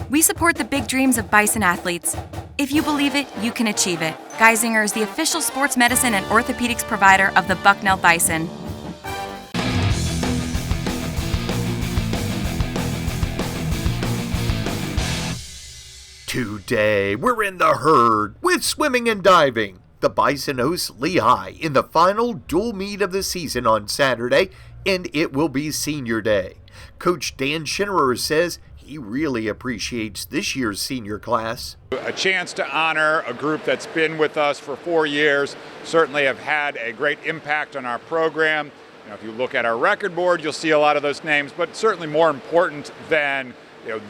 We support the big dreams of Bison athletes. If you believe it, you can achieve it. Geisinger is the official sports medicine and orthopedics provider of the Bucknell Bison. Today, we're in the herd with swimming and diving. The Bison hosts Lehigh in the final dual meet of the season on Saturday, and it will be senior day. Coach Dan Schinnerer says he really appreciates this year's senior class. A chance to honor a group that's been with us for 4 years, certainly have had a great impact on our program. You know, if you look at our record board, you'll see a lot of those names, but certainly more important than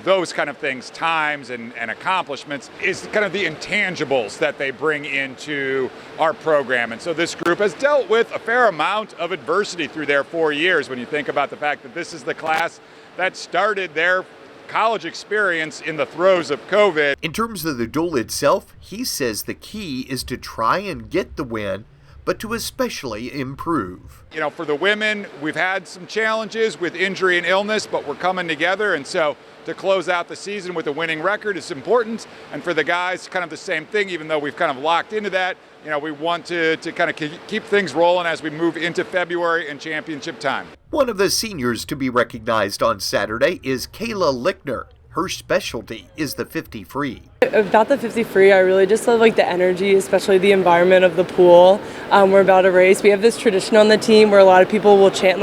those kind of things, times and accomplishments, is kind of the intangibles that they bring into our program. And so this group has dealt with a fair amount of adversity through their 4 years when you think about the fact that this is the class that started their college experience in the throes of COVID. In terms of the duel itself, he says the key is to try and get the win, but to especially improve. You know, for the women, we've had some challenges with injury and illness, but we're coming together, and so to close out the season with a winning record is important. And for the guys, kind of the same thing, even though we've kind of locked into that. You know, we want to kind of keep things rolling as we move into February and championship time. One of the seniors to be recognized on Saturday is Kayla Lichtner. Her specialty is the 50 free. About the 50 free, I really just love the energy, especially the environment of the pool. We're about to race. We have this tradition on the team where a lot of people will chant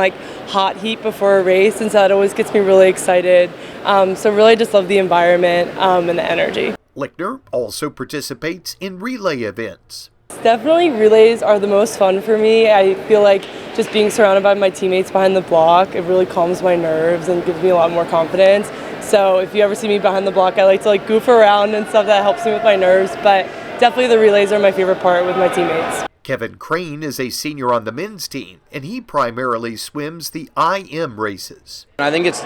hot heat before a race, and so that always gets me really excited. So really just love the environment and the energy. Lichtner also participates in relay events. Definitely relays are the most fun for me. I feel like just being surrounded by my teammates behind the block, it really calms my nerves and gives me a lot more confidence. So if you ever see me behind the block, I like to goof around and stuff. That helps me with my nerves, but definitely the relays are my favorite part with my teammates. Kevin Crane is a senior on the men's team, and he primarily swims the IM races. I think it's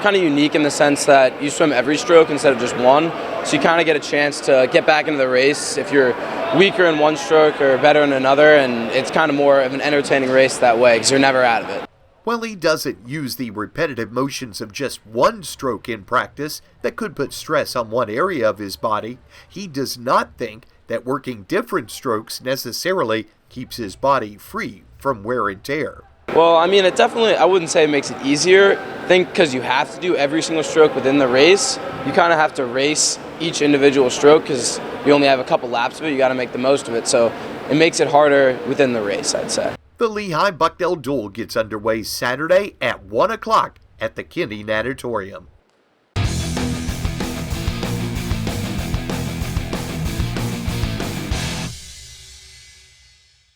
kind of unique in the sense that you swim every stroke instead of just one, so you kind of get a chance to get back into the race if you're weaker in one stroke or better in another, and it's kind of more of an entertaining race that way because you're never out of it. While he doesn't use the repetitive motions of just one stroke in practice that could put stress on one area of his body, he does not think that working different strokes necessarily keeps his body free from wear and tear. Well, I mean, it definitely, I wouldn't say it makes it easier. I think because you have to do every single stroke within the race, you kind of have to race each individual stroke because you only have a couple laps of it. You got to make the most of it. So it makes it harder within the race, I'd say. The Lehigh Bucknell duel gets underway Saturday at 1 o'clock at the Kinney Natatorium.